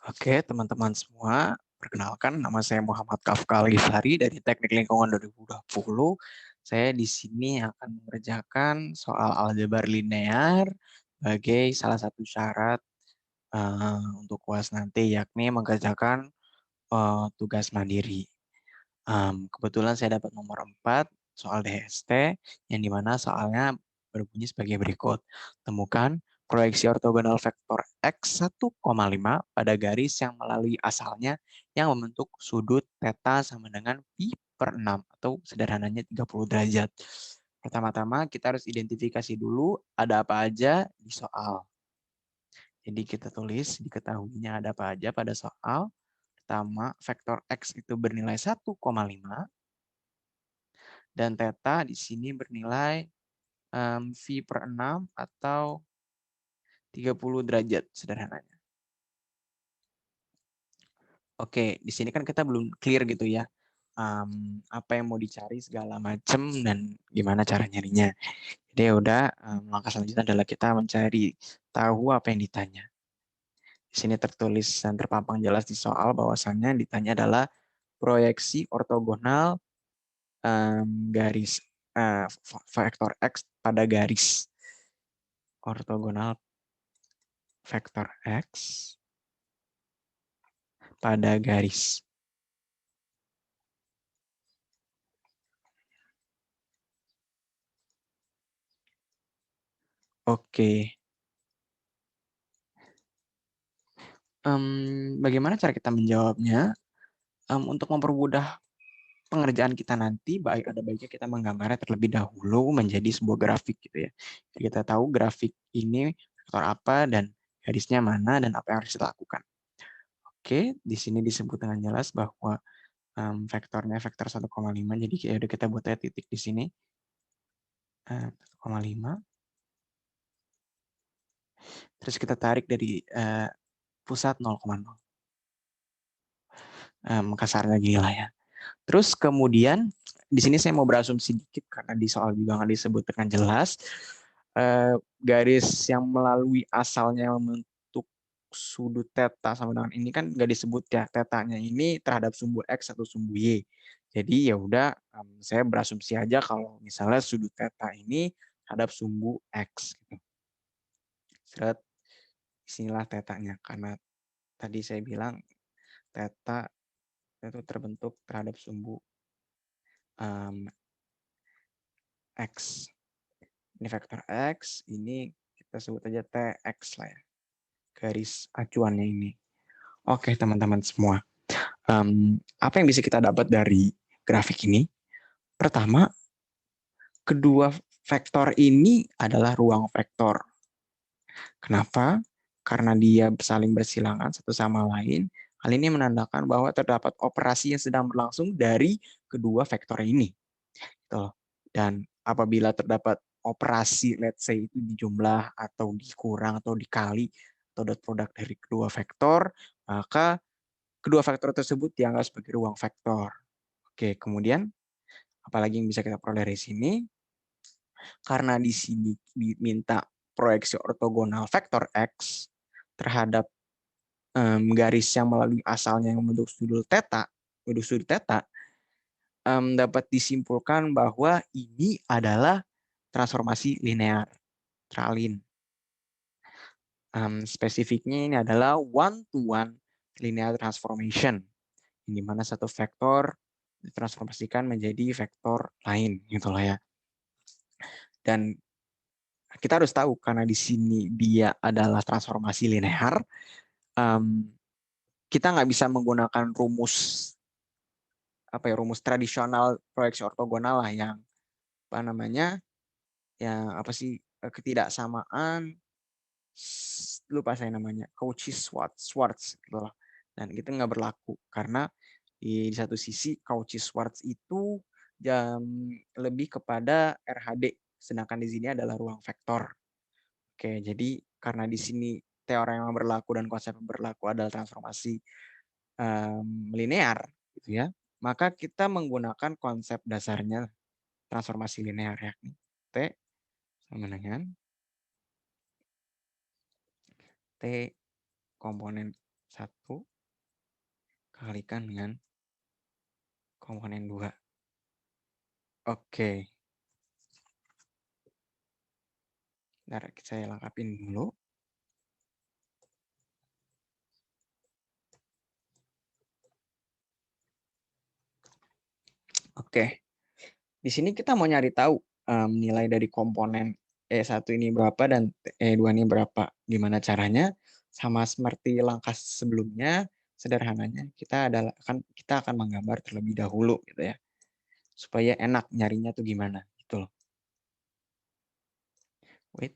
Oke, teman-teman semua, perkenalkan nama saya Muhammad Kafka Al-Ghifari dari Teknik Lingkungan 2020. Saya di sini akan mengerjakan soal aljabar linear sebagai salah satu syarat untuk UAS nanti, yakni mengerjakan tugas mandiri. Kebetulan saya dapat nomor 4 soal DST, yang dimana soalnya berbunyi sebagai berikut. Temukan proyeksi ortogonal vektor X 1,5 pada garis yang melalui asalnya yang membentuk sudut θ sama dengan pi per 6 atau sederhananya 30 derajat. Pertama-tama kita harus identifikasi dulu ada apa aja di soal. Jadi kita tulis diketahuinya ada apa aja pada soal. Pertama, vektor X itu bernilai 1,5 dan θ di sini bernilai V per 6 atau 30 derajat sederhananya. Oke, di sini kan kita belum clear gitu ya. Apa yang mau dicari segala macam dan gimana cara nyarinya. Jadi ya udah, langkah selanjutnya adalah kita mencari tahu apa yang ditanya. Di sini tertulis dan terpampang jelas di soal bahwasannya ditanya adalah proyeksi ortogonal garis vektor X pada garis. Ortogonal vektor X pada garis. Oke. Bagaimana cara kita menjawabnya? Untuk mempermudah pengerjaan kita nanti, ada baiknya kita menggambarnya terlebih dahulu menjadi sebuah grafik gitu ya. Jadi kita tahu grafik ini vektor apa dan garisnya mana dan apa yang harus kita lakukan. Oke, di sini disebut dengan jelas bahwa vektornya vektor 1,5. Jadi kita buat titik di sini. 1,5. Terus kita tarik dari pusat 0,0. Kasarnya gila ya. Terus kemudian di sini saya mau berasumsi dikit karena di soal juga nggak disebut dengan jelas. Garis yang melalui asalnya membentuk sudut θ sama dengan ini kan nggak disebut ya, θ-nya ini terhadap sumbu X atau sumbu Y. Jadi ya udah, saya berasumsi aja kalau misalnya sudut θ ini terhadap sumbu X. Gitu. Seret, disinilah θ-nya karena tadi saya bilang θ itu terbentuk terhadap sumbu X. Ini vektor X, ini kita sebut aja TX lah ya. Garis acuannya ini. Oke teman-teman semua. Apa yang bisa kita dapat dari grafik ini? Pertama, kedua vektor ini adalah ruang vektor. Kenapa? Karena dia saling bersilangan satu sama lain. Hal ini menandakan bahwa terdapat operasi yang sedang berlangsung dari kedua vektor ini. Gitu. Dan apabila terdapat operasi, let's say itu dijumlah atau dikurang atau dikali atau dot produk dari kedua vektor, maka kedua vektor tersebut dianggap sebagai ruang vektor. Oke, kemudian apalagi yang bisa kita peroleh dari sini? Karena di sini diminta proyeksi ortogonal vektor X terhadap garis yang melalui asalnya yang membentuk sudut θ, dapat disimpulkan bahwa ini adalah transformasi linear, tralin. Spesifiknya ini adalah one-to-one linear transformation, di mana satu vektor ditransformasikan menjadi vektor lain, gitu lah ya. Dan kita harus tahu karena di sini dia adalah transformasi linear, kita nggak bisa menggunakan rumus rumus tradisional proyeksi ortogonal lah yang ketidaksamaan, lupa saya namanya, Cauchy-Schwarz gitu loh. Dan itu nggak berlaku karena di satu sisi Cauchy-Schwarz itu lebih kepada RHD, sedangkan di sini adalah ruang vektor. Oke, jadi karena di sini teorema yang berlaku dan konsep yang berlaku adalah transformasi linear, gitu ya, maka kita menggunakan konsep dasarnya transformasi linear, yakni T sama dengan T komponen 1 kalikan dengan komponen 2. Oke. Bentar, saya lengkapin dulu. Oke. Di sini kita mau nyari tahu nilai dari komponen E1 ini berapa dan E2 ini berapa. Gimana caranya? Sama seperti langkah sebelumnya, sederhananya kita akan menggambar terlebih dahulu gitu ya. Supaya enak nyarinya tuh gimana gitu loh. Wait.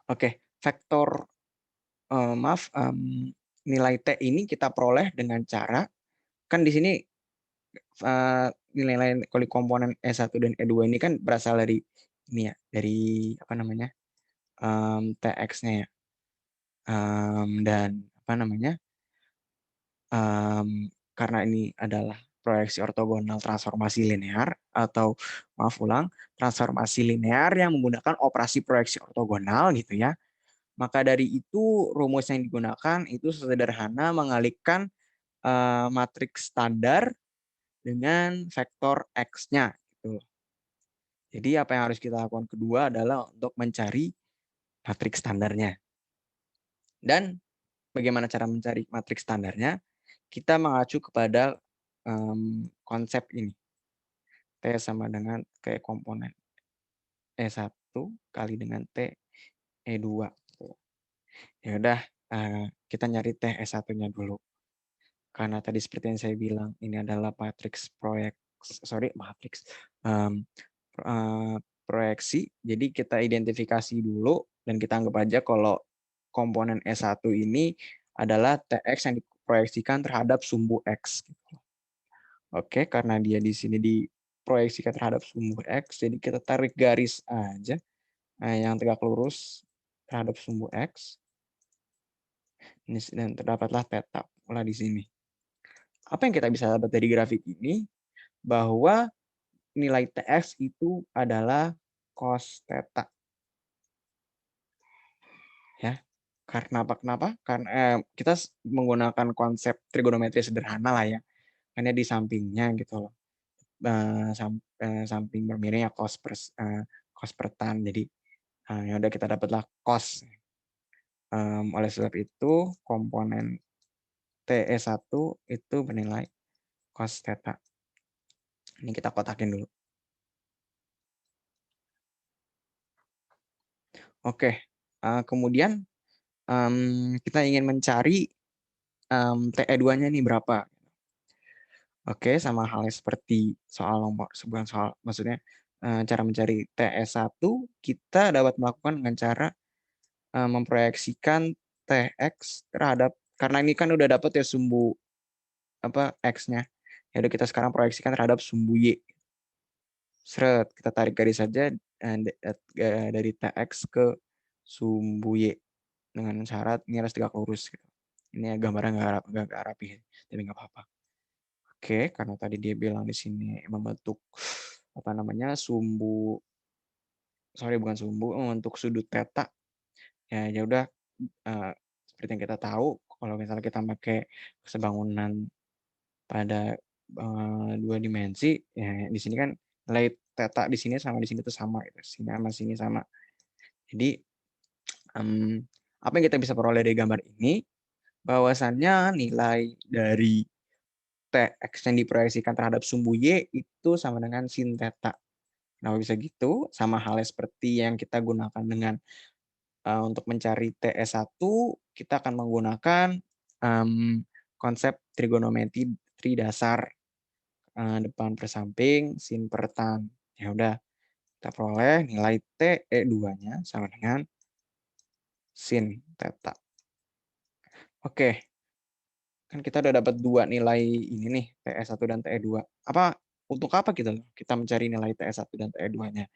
Oke, vektor nilai T ini kita peroleh dengan cara kan di sini nilai kali komponen E1 dan E2 ini kan berasal dari ini ya, dari apa namanya? TX-nya ya. Dan apa namanya? Karena ini adalah proyeksi ortogonal transformasi linear atau maaf ulang, transformasi linear yang menggunakan operasi proyeksi ortogonal gitu ya. Maka dari itu rumus yang digunakan itu sederhana mengalihkan matriks standar dengan vektor X-nya gitu. Jadi apa yang harus kita lakukan kedua adalah untuk mencari matriks standarnya. Dan bagaimana cara mencari matriks standarnya? Kita mengacu kepada konsep ini. T sama dengan kayak komponen E1 kali dengan T E2. Ya udah, kita nyari T E1-nya dulu. Karena tadi seperti yang saya bilang, ini adalah proyeksi. Jadi kita identifikasi dulu dan kita anggap aja kalau komponen S1 ini adalah TX yang diproyeksikan terhadap sumbu X. Oke, karena dia di sini diproyeksikan terhadap sumbu X, jadi kita tarik garis aja yang tegak lurus terhadap sumbu X. Dan terdapatlah theta pula di sini. Apa yang kita bisa dapat dari grafik ini? Bahwa nilai TX itu adalah cos theta. Ya. Karena apa? Kenapa? Karena kita menggunakan konsep trigonometri sederhana lah ya. Hanya di sampingnya gitu loh. Samping bermiringnya cos per tan. Jadi ya udah kita dapatlah cos. Oleh sebab itu komponen TE1 itu bernilai cos theta. Ini kita kotakin dulu. Oke, kemudian kita ingin mencari TE2-nya nih berapa. Oke, sama halnya seperti sebuah soal, maksudnya cara mencari TE1, kita dapat melakukan dengan cara memproyeksikan TX terhadap, karena ini kan udah dapat ya sumbu X-nya. Ya udah kita sekarang proyeksikan terhadap sumbu Y. Seret, kita tarik garis saja dari TX ke sumbu Y dengan syarat ini harus tegak lurus. Gitu. Ini gambarnya nggak rapi, tapi nggak apa-apa. Oke, karena tadi dia bilang di sini membentuk apa namanya membentuk sudut theta. Ya udah seperti yang kita tahu, kalau misalnya kita pakai sebangunan pada 2 dimensi, ya di sini kan nilai theta di sini sama di sini tuh sama gitu. Sini sama sini sama. Jadi apa yang kita bisa peroleh dari gambar ini? Bahwasannya nilai dari TX yang diproyeksikan terhadap sumbu Y itu sama dengan sin theta. Kenapa bisa gitu? Sama halnya seperti yang kita gunakan dengan untuk mencari TS1, kita akan menggunakan konsep trigonometri dasar depan per samping, sin per tan. Ya udah, kita peroleh nilai TE2-nya sama dengan sin theta. Oke, kan kita udah dapat dua nilai ini nih, TE1 dan TE2. Untuk apa kita mencari nilai TE1 dan TE2-nya?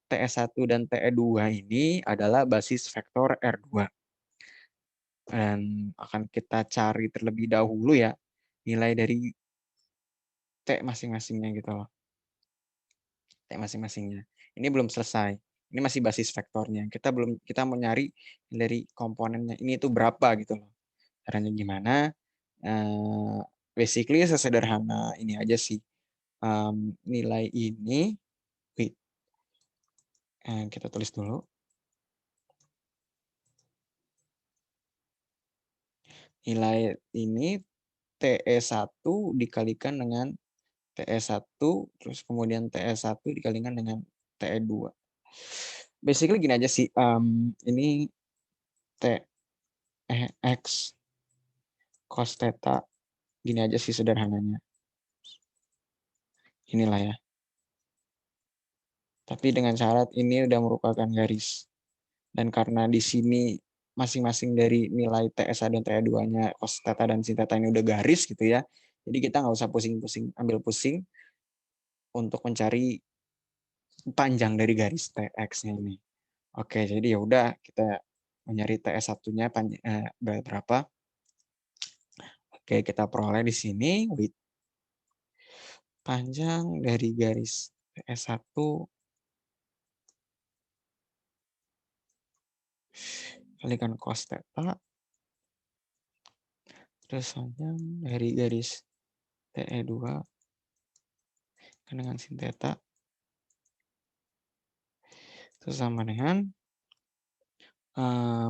TE1 dan TE2 ini adalah basis vektor R2. Dan akan kita cari terlebih dahulu ya, nilai dari T masing-masingnya gitu loh. T masing-masingnya. Ini belum selesai. Ini masih basis vektornya. Kita mau nyari dari komponennya ini itu berapa gitu loh. Caranya gimana? Basically sesederhana ini aja sih. Nilai ini, kita tulis dulu. Nilai ini TE1 dikalikan dengan TE1, terus kemudian TE1 dikalikan dengan TE2. Basically gini aja sih, ini X cos theta, gini aja sih sederhananya. Inilah ya. Tapi dengan syarat ini udah merupakan garis. Dan karena di sini masing-masing dari nilai TSA dan TE2-nya cos theta dan sin theta ini udah garis gitu ya. Jadi kita nggak usah pusing-pusing, ambil pusing untuk mencari panjang dari garis TX-nya ini. Oke, jadi ya udah kita mencari TS1-nya berapa. Oke, kita peroleh di sini with panjang dari garis TS1 kalikan cos theta terus panjang dari garis TE2 dengan sin theta itu sama dengan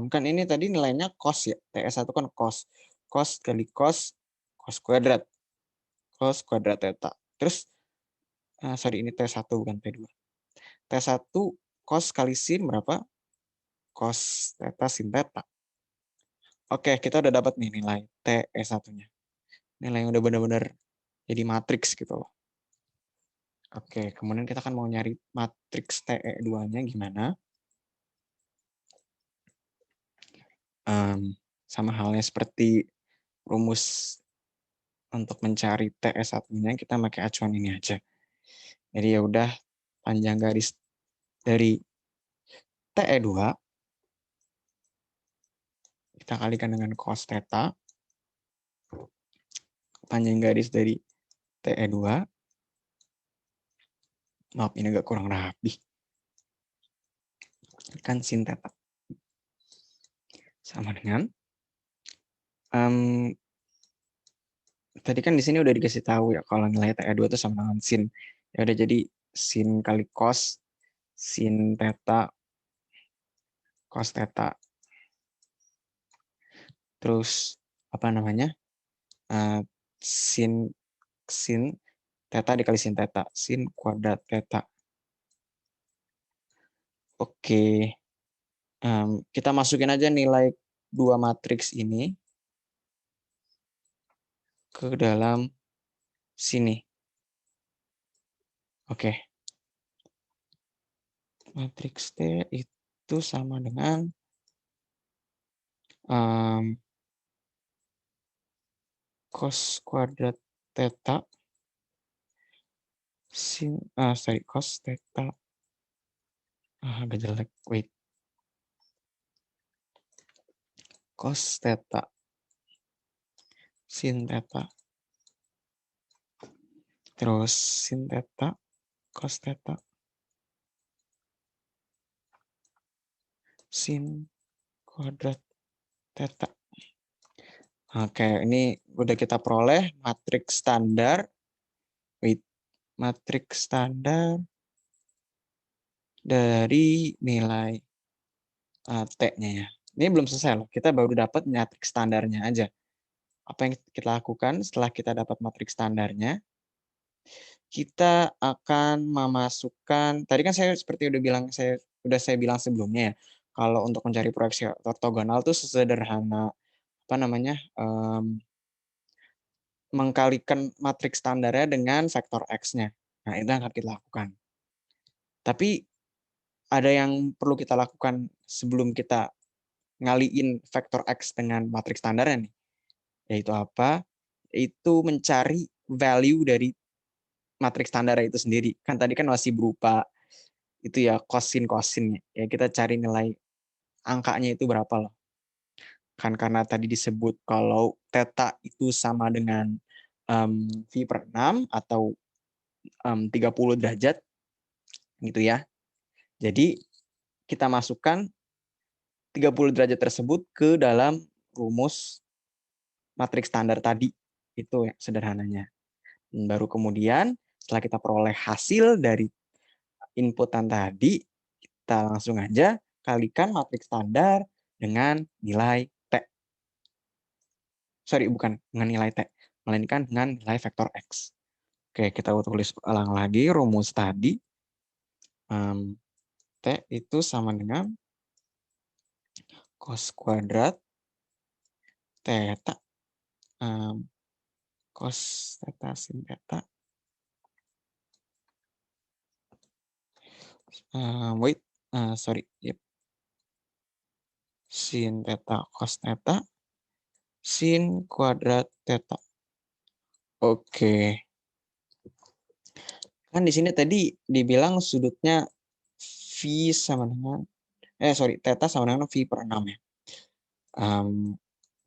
kan ini tadi nilainya cos ya, TS1 kan cos kali cos kuadrat theta. Terus sorry ini T1 bukan T2. T1 cos kali sin berapa? Cos theta sin theta. Oke, kita udah dapat nih nilai TE1-nya. Nilai yang udah benar-benar jadi matriks gitu loh. Oke, kemudian kita akan mau nyari matriks TE2-nya gimana? Sama halnya seperti rumus untuk mencari TE1-nya, kita pakai acuan ini aja. Jadi ya udah panjang garis dari TE2 kita kalikan dengan cos theta. Panjang garis dari TE2. Maaf ini agak kurang rapi. Kan sin theta. Sama dengan tadi kan di sini udah dikasih tahu ya kalau nilai TE2 itu sama dengan sin. Ya udah jadi sin kali cos sin theta cos theta. Terus apa namanya? Sin theta dikali sin theta, sin kuadrat theta. Oke. Kita masukin aja nilai dua matriks ini ke dalam sini. Oke. Matriks T itu sama dengan cos kuadrat theta sin cos theta agak jelek, wait, cos theta sin theta terus sin theta cos theta sin kuadrat theta. Oke, ini udah kita peroleh matriks standar. Wait, matriks standar dari nilai T-nya ya. Ini belum selesai loh. Kita baru dapat matriks standarnya aja. Apa yang kita lakukan setelah kita dapat matriks standarnya? Kita akan memasukkan, tadi kan saya seperti saya bilang sebelumnya ya, kalau untuk mencari proyeksi ortogonal tuh sesederhana apa namanya? Mengkalikan matriks standarnya dengan vektor X-nya. Nah, itu yang akan kita lakukan. Tapi ada yang perlu kita lakukan sebelum kita ngaliin vektor X dengan matriks standarnya nih. Yaitu apa? Itu mencari value dari matriks standar itu sendiri. Kan tadi kan masih berupa itu ya kosin-kosinnya. Ya kita cari nilai angkanya itu berapa loh. Kan karena tadi disebut kalau theta itu sama dengan V/6 atau 30 derajat gitu ya. Jadi kita masukkan 30 derajat tersebut ke dalam rumus matriks standar tadi. Itu ya sederhananya. Dan baru kemudian setelah kita peroleh hasil dari inputan tadi, kita langsung aja kalikan matriks standar dengan nilai T. Sorry, bukan dengan nilai T, melainkan dengan nilai vektor X. Oke, kita tulis ulang lagi rumus tadi. T itu sama dengan cos kuadrat theta cos theta sin theta sin theta cos theta sin kuadrat theta. Oke. Kan di sini tadi dibilang sudutnya V sama dengan theta sama dengan V per 6 ya.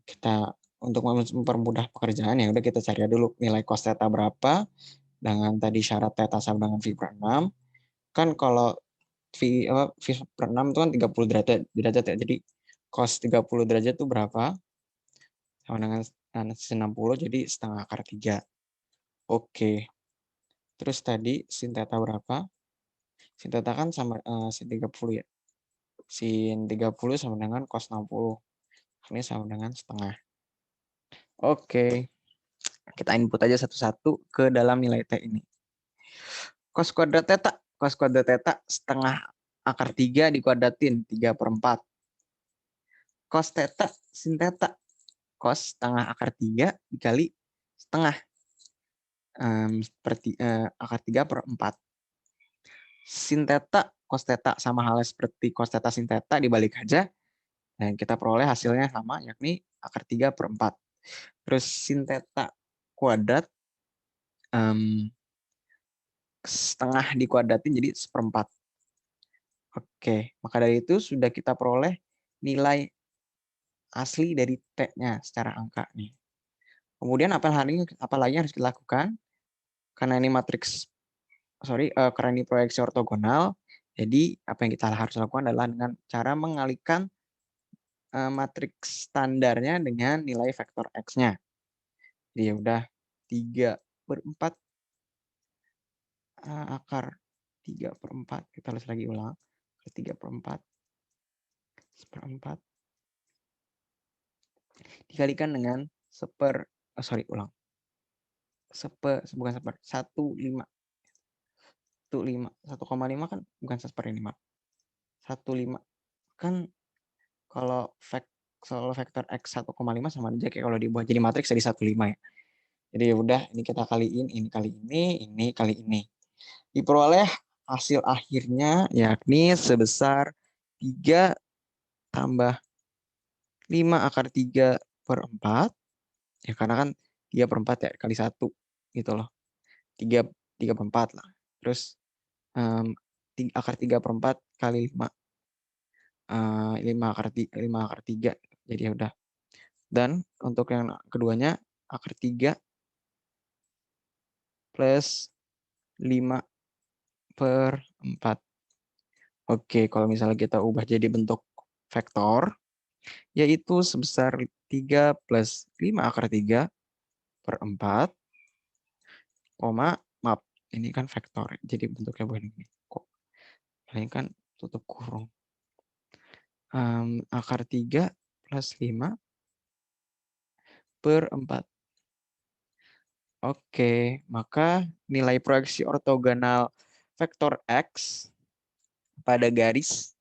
Kita untuk mempermudah pekerjaan ya udah kita cari dulu nilai cos theta berapa dengan tadi syarat theta sama dengan V per 6. Kan kalau V per 6 itu kan 30 derajat ya. Jadi cos 30 derajat itu berapa? Sama dengan 60, jadi setengah akar 3. Oke. Terus tadi sin theta berapa? Sin theta kan sama sin 30 ya. Sin 30 sama dengan cos 60. Ini sama dengan setengah. Oke. Kita input aja satu-satu ke dalam nilai T ini. Cos kuadrat theta. Cos kuadrat theta setengah akar 3 dikuadratin 3 per 4. Cos theta sin theta. Cos setengah akar 3 dikali setengah akar 3 per 4. Sin theta, cos theta sama halnya seperti cos theta sin theta dibalik aja. Dan kita peroleh hasilnya sama, yakni akar 3 per 4. Terus sin theta kuadrat setengah dikuadratin jadi seperempat. Oke, maka dari itu sudah kita peroleh nilai asli dari T-nya secara angka nih. Kemudian apa lagi harus dilakukan? Karena ini karena ini proyeksi ortogonal, jadi apa yang kita harus lakukan adalah dengan cara mengalihkan matriks standarnya dengan nilai vektor X-nya. Jadi ya udah 3 per 4 akar 3 per 4. Kita tulis lagi ulang. 3 per 4 seperempat dikalikan dengan 1,5 kan bukan 1/5. 1,5 kan kalau vektor X 1,5 sama aja kayak kalau dibuat jadi matriks jadi 1,5 ya. Jadi ya udah ini kita kaliin, ini kali ini kali ini. Diperoleh hasil akhirnya yakni sebesar 3 tambah 5 akar 3 per 4. Ya karena kan 3 per 4 ya kali 1 gitu loh. 3 per 4 lah. Terus akar 3 per 4 kali 5. 5 akar 3. Jadi ya udah. Dan untuk yang keduanya akar 3 plus 5 per 4. Oke, kalau misalnya kita ubah jadi bentuk vektor, yaitu sebesar 3 plus 5 akar 3 per 4, maaf, ini kan vektor, jadi bentuknya bukan ini. Kok ini kan tutup kurung. Akar 3 plus 5 per 4. Oke, maka nilai proyeksi ortogonal vektor X pada garis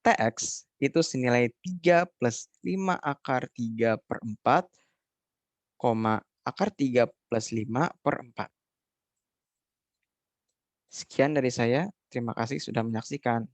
TX itu senilai 3 plus 5 akar 3 per 4, akar 3 plus 5 per 4. Sekian dari saya. Terima kasih sudah menyaksikan.